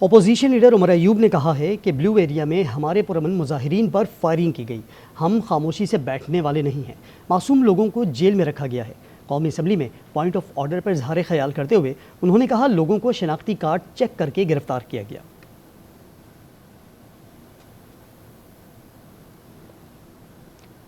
Opposition leader Omar Ayub نے کہا ہے کہ بلو ایریا میں ہمارے پرامن مظاہرین پر فائرنگ کی گئی. ہم خاموشی سے بیٹھنے والے نہیں ہیں. معصوم لوگوں کو جیل میں رکھا گیا ہے. قومی اسمبلی میں پوائنٹ آف آرڈر پر اظہار خیال کرتے ہوئے انہوں نے کہا لوگوں کو شناختی کارڈ چیک کر کے گرفتار کیا گیا.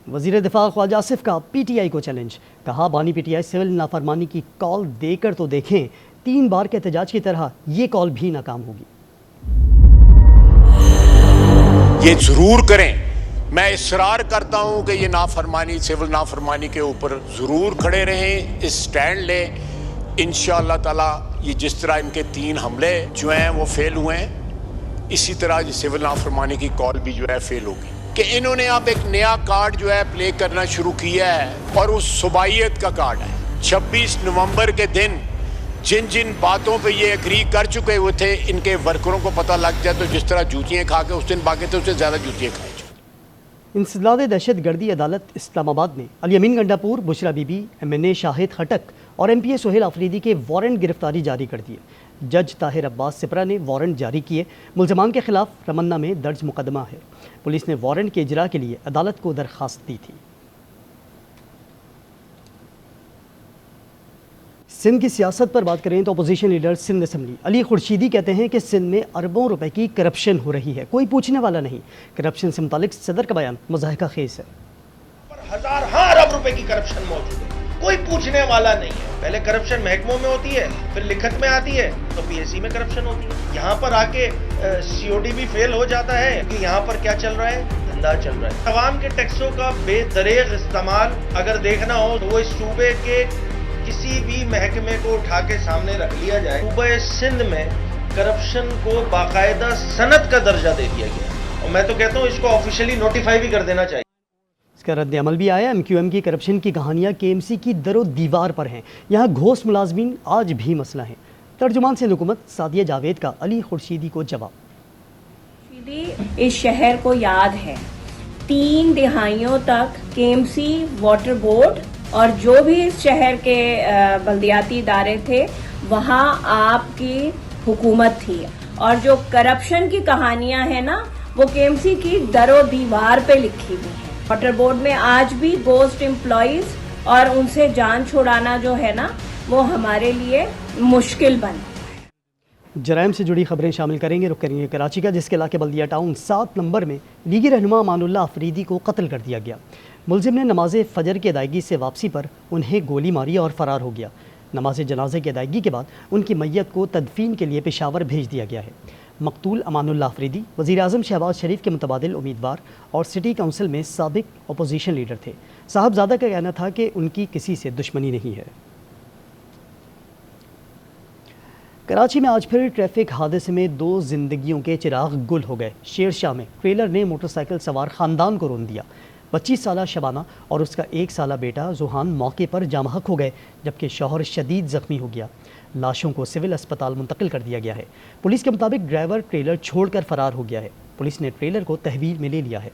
وزیر دفاع خواجہ آصف کا پی ٹی آئی کو چیلنج. کہا بانی پی ٹی آئی سول نافرمانی کی کال دے کر تو دیکھیں, 3 بار کے احتجاج کی طرح یہ کال بھی ناکام ہوگی. یہ ضرور کریں. میں اصرار کرتا ہوں کہ یہ نافرمانی, سول نافرمانی کے اوپر ضرور کھڑے رہیں, اس سٹینڈ لیں. انشاءاللہ تعالی یہ جس طرح ان کے 3 حملے جو ہیں وہ فیل ہوئے ہیں, اسی طرح یہ سول نافرمانی کی کال بھی جو ہے فیل ہوگی. کہ انہوں نے اب ایک نیا کارڈ جو ہے پلے کرنا شروع کیا ہے, اور اس صوبائیت کا کارڈ ہے. 26 نومبر کے دن جن باتوں پہ یہ اگری کر چکے ہوئے تھے, ان کے ورکروں کو پتہ لگ جائے تو جس طرح جوتیاں کھا کے اس دن باقی تھے, اس سے زیادہ جوتیاں کھائیں. انسداد دہشت گردی عدالت اسلام آباد نے الیمین گنڈا پور, بشرا بی بی, MNA شاہد خٹک اور MP سہیل آفریدی کے وارنٹ گرفتاری جاری کر دیے. جج طاہر عباس سپرا نے وارنٹ جاری کیے. ملزمان کے خلاف رمنہ میں درج مقدمہ ہے. پولیس نے وارنٹ کے اجرا کے لیے عدالت کو درخواست دی تھی. سندھ کی سیاست پر بات کریں تو اپوزیشن لیڈر سندھ اسمبلی علی خورشیدی کہتے ہیں کہ سندھ میں اربوں روپے کی کرپشن ہو رہی ہے, کوئی پوچھنے والا نہیں. کرپشن سے متعلق صدر کا بیان مضحکہ خیز ہے. ہزاروں ارب روپے کی کرپشن موجود ہے, کوئی پوچھنے والا نہیں ہے. پہلے کرپشن محکموں میں ہوتی ہے, پھر لکھت میں آتی ہے, تو PSC میں کرپشن ہوتی ہے. یہاں پر آ کے COD بھی فیل ہو جاتا ہے کہ یہاں پر کیا چل رہا ہے, دھندا چل رہا ہے. عوام کے ٹیکسوں کا بے دریغ استعمال اگر دیکھنا ہو تو وہ اس صوبے کے کسی بھی محکمے کو اٹھا کے سامنے رکھ لیا جائے. صوبہ سندھ میں کرپشن کو باقاعدہ صنعت کا درجہ دے دیا گیا, اور میں تو کہتا ہوں اس کو آفیشلی نوٹیفائی بھی کر دینا چاہیے. اس کا رد عمل بھی آیا. MQM کی کرپشن کی کہانیاں KMC کی در و دیوار پر ہیں. یہاں گھوس ملازمین آج بھی مسئلہ ہیں. ترجمان سندھ حکومت سعدیہ جاوید کا علی خورشیدی کو جواب. اس شہر کو یاد ہے 3 دہائیوں تک KMC, واٹر بورڈ اور جو بھی اس شہر کے بلدیاتی ادارے تھے وہاں آپ کی حکومت تھی. اور جو کرپشن کی کہانیاں ہیں نا وہ KMC کی در و دیوار پہ لکھی ہوئی ہیں. واٹر بورڈ میں آج بھی گوسٹ امپلائیز اور ان سے جان چھڑانا جو ہے نا وہ ہمارے لیے مشکل بن. جرائم سے جڑی خبریں شامل کریں گے. رخ کریں گے کراچی کا, جس کے علاقے بلدیہ ٹاؤن 7 نمبر میں لیگی رہنما امان اللہ آفریدی کو قتل کر دیا گیا. ملزم نے نماز فجر کی ادائیگی سے واپسی پر انہیں گولی ماری اور فرار ہو گیا. نماز جنازے کی ادائیگی کے بعد ان کی میت کو تدفین کے لیے پشاور بھیج دیا گیا ہے. مقتول امان اللہ آفریدی وزیر اعظم شہباز شریف کے متبادل امیدوار اور سٹی کونسل میں سابق اپوزیشن لیڈر تھے. صاحبزادہ کا کہنا تھا کہ ان کی کسی سے دشمنی نہیں ہے. کراچی میں آج پھر ٹریفک حادثے میں 2 زندگیوں کے چراغ گل ہو گئے. شیر شاہ میں ٹریلر نے موٹر سائیکل سوار خاندان کو رون دیا. 25 سالہ شبانہ اور اس کا 1 سالہ بیٹا زوہان موقع پر جاں بحق ہو گئے, جبکہ شوہر شدید زخمی ہو گیا. لاشوں کو سول اسپتال منتقل کر دیا گیا ہے. پولیس کے مطابق ڈرائیور ٹریلر چھوڑ کر فرار ہو گیا ہے. پولیس نے ٹریلر کو تحویل میں لے لیا ہے.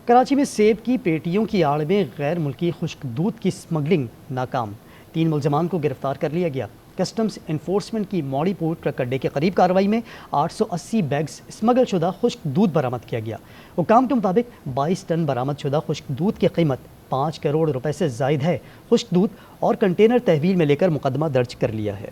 کراچی میں سیب کی پیٹیوں کی آڑ میں غیر ملکی خشک دودھ کی سمگلنگ ناکام. 3 ملزمان کو گرفتار کر لیا گیا. کسٹمز انفورسمنٹ کی موڑی پور ٹرک اڈے کے قریب کارروائی میں 880 بیگز اسمگل شدہ خشک دودھ برآمد کیا گیا. حکام کے مطابق 22 ٹن برآمد شدہ خشک دودھ کی قیمت 5 کروڑ روپے سے زائد ہے. خشک دودھ اور کنٹینر تحویل میں لے کر مقدمہ درج کر لیا ہے.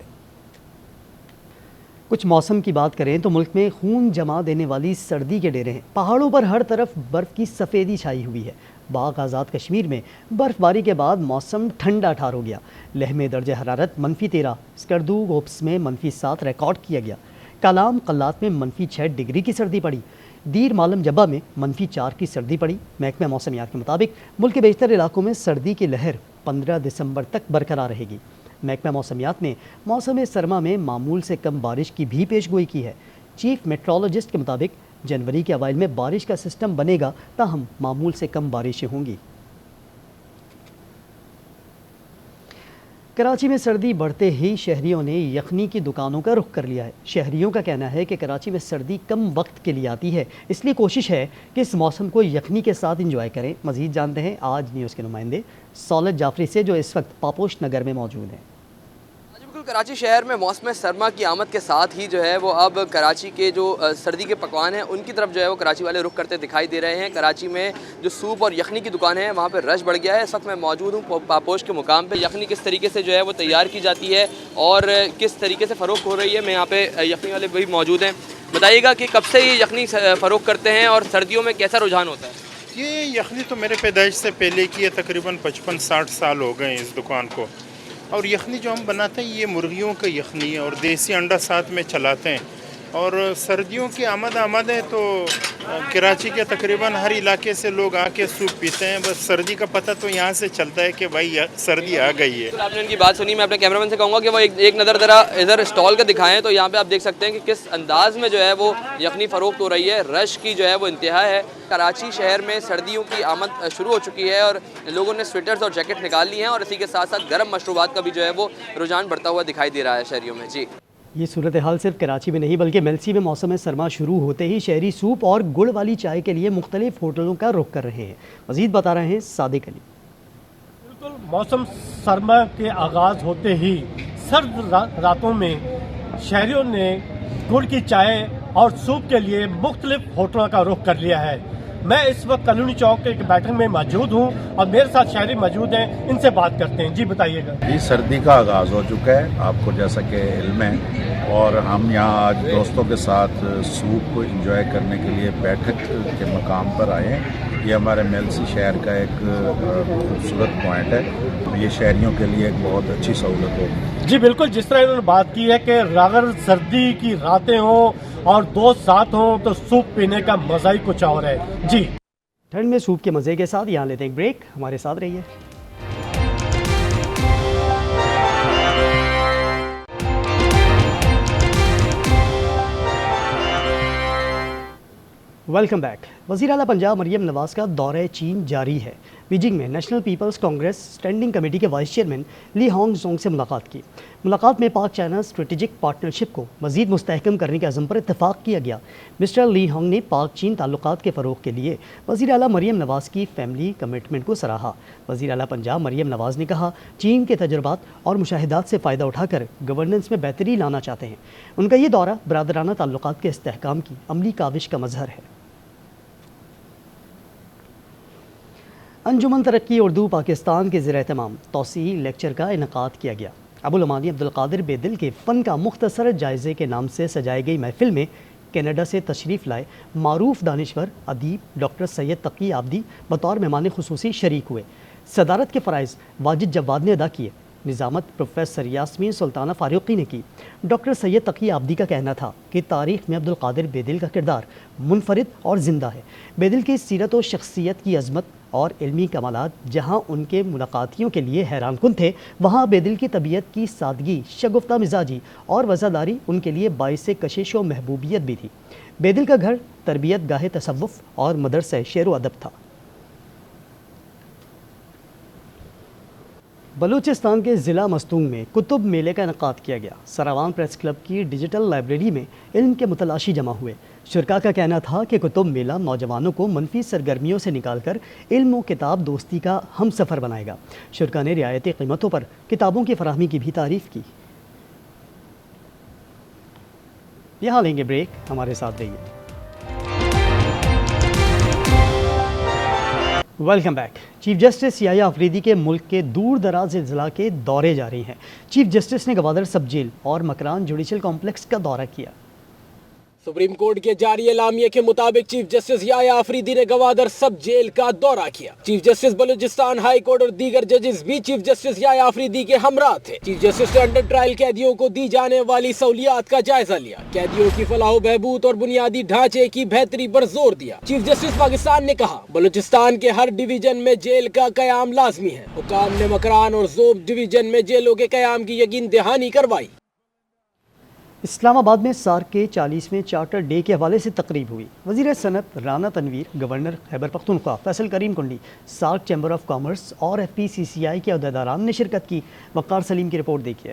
کچھ موسم کی بات کریں تو ملک میں خون جما دینے والی سردی کے ڈیرے ہیں. پہاڑوں پر ہر طرف برف کی سفیدی چھائی ہوئی ہے. باغ آزاد کشمیر میں برف باری کے بعد موسم ٹھنڈا ٹھار ہو گیا. لہ میں درجہ حرارت -13, اسکردو گوپس میں -7 ریکارڈ کیا گیا. کالام قلات میں -6 ڈگری کی سردی پڑی. دیر مالم جبہ میں -4 کی سردی پڑی. محکمہ موسمیات کے مطابق ملک کے بیشتر علاقوں میں سردی کی لہر 15 دسمبر تک برقرار رہے گی. محکمہ موسمیات نے موسم سرما میں معمول سے کم بارش کی بھی پیش گوئی کی ہے. چیف میٹرولوجسٹ کے مطابق جنوری کے اوائل میں بارش کا سسٹم بنے گا, تاہم معمول سے کم بارشیں ہوں گی. کراچی میں سردی بڑھتے ہی شہریوں نے یخنی کی دکانوں کا رخ کر لیا ہے. شہریوں کا کہنا ہے کہ کراچی میں سردی کم وقت کے لیے آتی ہے, اس لیے کوشش ہے کہ اس موسم کو یخنی کے ساتھ انجوائے کریں. مزید جانتے ہیں آج نیوز کے نمائندے سولت جعفری سے, جو اس وقت پاپوش نگر میں موجود ہیں. کراچی شہر میں موسم سرما کی آمد کے ساتھ ہی جو ہے وہ اب کراچی کے جو سردی کے پکوان ہیں ان کی طرف جو ہے وہ کراچی والے رخ کرتے دکھائی دے رہے ہیں۔ کراچی میں جو سوپ اور یخنی کی دکانیں ہیں وہاں پہ رش بڑھ گیا ہے۔ اس وقت میں موجود ہوں پاپوش کے مقام پہ۔ یخنی کس طریقے سے جو ہے وہ تیار کی جاتی ہے اور کس طریقے سے فروخت ہو رہی ہے، میں یہاں پہ یخنی والے بھی موجود ہیں۔ بتائیے گا کہ کب سے یہ یخنی فروخت کرتے ہیں اور سردیوں میں کیسا رجحان ہوتا ہے؟ یہ یخنی تو میرے پیدائش سے پہلے کی ہے، تقریباً 55-60 سال ہو گئے ہیں اس دکان کو۔ اور یخنی جو ہم بناتے ہیں یہ مرغیوں کا یخنی ہے اور دیسی انڈا ساتھ میں چلاتے ہیں۔ اور سردیوں کی آمد ہے تو کراچی کے تقریباً ہر علاقے سے لوگ آ کے سوپ پیتے ہیں۔ بس سردی کا پتہ تو یہاں سے چلتا ہے کہ بھائی سردی آ گئی ہے۔ آپ نے ان کی بات سنی، میں اپنے کیمرہ مین سے کہوں گا کہ وہ ایک نظر ذرا ادھر اسٹال کا دکھائیں تو یہاں پہ آپ دیکھ سکتے ہیں کہ کس انداز میں جو ہے وہ یخنی فروخت ہو رہی ہے۔ رش کی جو ہے وہ انتہا ہے۔ کراچی شہر میں سردیوں کی آمد شروع ہو چکی ہے اور لوگوں نے سویٹرز اور جیکٹ نکال لی ہیں اور اسی کے ساتھ ساتھ گرم مشروبات کا بھی جو ہے وہ رجحان بڑھتا ہوا دکھائی دے رہا ہے شہریوں میں۔ جی، یہ صورتحال صرف کراچی میں نہیں بلکہ میلسی میں موسم سرما شروع ہوتے ہی شہری سوپ اور گڑ والی چائے کے لیے مختلف ہوٹلوں کا رخ کر رہے ہیں۔ مزید بتا رہے ہیں صادق علی۔ بالکل، موسم سرما کے آغاز ہوتے ہی سرد راتوں میں شہریوں نے گڑ کی چائے اور سوپ کے لیے مختلف ہوٹلوں کا رخ کر لیا ہے۔ میں اس وقت کالونی چوک کے بیٹھک میں موجود ہوں اور میرے ساتھ شہری موجود ہیں، ان سے بات کرتے ہیں۔ جی بتائیے گا۔ جی، سردی کا آغاز ہو چکا ہے، آپ کو جیسا کہ علم ہے، اور ہم یہاں آج دوستوں کے ساتھ سوپ کو انجوائے کرنے کے لیے بیٹھک کے مقام پر آئے ہیں۔ یہ ہمارے میلسی شہر کا ایک خوبصورت پوائنٹ ہے، یہ شہریوں کے لیے ایک بہت اچھی سہولت ہوگی۔ جی بالکل، جس طرح انہوں نے بات کی ہے کہ اگر سردی کی راتیں ہوں اور دوست ساتھ ہوں تو سوپ پینے کا مزہ ہی کچھ اور ہے۔ جی، ٹھنڈ میں سوپ کے مزے کے ساتھ یہاں لیتے ہیں ایک بریک، ہمارے ساتھ رہیے۔ Welcome back. وزیر اعلیٰ پنجاب مریم نواز کا دورہ چین جاری ہے۔ بیجنگ میں National People's Congress Standing Committee کے vice chairman Li Hongzhong سے ملاقات کی۔ ملاقات میں پاک چائنا اسٹریٹجک پارٹنرشپ کو مزید مستحکم کرنے کے عزم پر اتفاق کیا گیا۔ مسٹر لی ہانگ نے پاک چین تعلقات کے فروغ کے لیے وزیر اعلیٰ مریم نواز کی فیملی کمٹمنٹ کو سراہا۔ وزیر اعلیٰ پنجاب مریم نواز نے کہا چین کے تجربات اور مشاہدات سے فائدہ اٹھا کر گورننس میں بہتری لانا چاہتے ہیں۔ ان کا یہ دورہ برادرانہ تعلقات کے استحکام کی عملی کاوش کا مظہر ہے۔ انجمن ترقی اردو پاکستان کے زیر اہتمام توسیعی لیکچر کا انعقاد کیا گیا۔ ابوالامانی عبدالقادر بیدل کے فن کا مختصر جائزے کے نام سے سجائی گئی محفل میں کینیڈا سے تشریف لائے معروف دانشور ادیب ڈاکٹر سید تقی آبدی بطور مہمان خصوصی شریک ہوئے۔ صدارت کے فرائض واجد جواد نے ادا کیے۔ نظامت پروفیسر یاسمین سلطانہ فاروقی نے کی۔ ڈاکٹر سید تقی آبدی کا کہنا تھا کہ تاریخ میں عبدالقادر بیدل کا کردار منفرد اور زندہ ہے۔ بیدل کی سیرت و شخصیت کی عظمت اور علمی کمالات جہاں ان کے ملاقاتیوں کے لیے حیران کن تھے، وہاں بیدل کی طبیعت کی سادگی، شگفتہ مزاجی اور وزاداری ان کے لیے باعث کشش و محبوبیت بھی تھی۔ بیدل کا گھر تربیت گاہ تصوف اور مدرسہ شعر و ادب تھا۔ بلوچستان کے ضلع مستونگ میں کتب میلے کا انعقاد کیا گیا۔ سراوان پریس کلب کی ڈیجیٹل لائبریری میں علم کے متلاشی جمع ہوئے۔ شرکاء کا کہنا تھا کہ کتب میلہ نوجوانوں کو منفی سرگرمیوں سے نکال کر علم و کتاب دوستی کا ہم سفر بنائے گا۔ شرکاء نے رعایتی قیمتوں پر کتابوں کی فراہمی کی بھی تعریف کی۔ یہاں لیں گے بریک، ہمارے ساتھ رہیے۔ Welcome back. چیف جسٹس یحییٰ آفریدی کے ملک کے دور دراز اضلاع کے دورے جاری ہیں۔ چیف جسٹس نے گوادر سب جیل اور مکران جوڈیشل کمپلیکس کا دورہ کیا۔ سپریم کورٹ کے جاری اعلامیے کے مطابق چیف جسٹس یحییٰ آفریدی نے گوادر سب جیل کا دورہ کیا۔ Chief justice Balochistan high court اور دیگر ججز بھی چیف جسٹس یحییٰ آفریدی کے ہمراہ تھے۔ چیف جسٹس نے انڈر ٹرائل قیدیوں کو دی جانے والی سہولیات کا جائزہ لیا، قیدیوں کی فلاح و بہبود اور بنیادی ڈھانچے کی بہتری پر زور دیا۔ چیف جسٹس پاکستان نے کہا بلوچستان کے ہر ڈویژن میں جیل کا قیام لازمی ہے۔ حکام نے مکران اور زوب ڈویژن میں جیلوں کے قیام کی یقین دہانی کروائی۔ اسلام آباد میں سارک کے 40ویں چارٹر ڈے کے حوالے سے تقریب ہوئی۔ وزیر صنعت Rana Tanveer, governor Khyber Pakhtunkhwa Faisal Karim Kundi, SAARC chamber of commerce اور FPCCI کے عہدیداران نے شرکت کی۔ وقار سلیم کی رپورٹ دیکھیے۔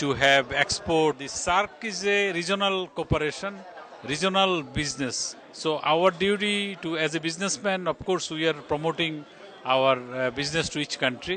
to have export. The SAARC is a regional cooperation, regional business. So our duty to, as a businessman, of course, we are promoting our business to each country.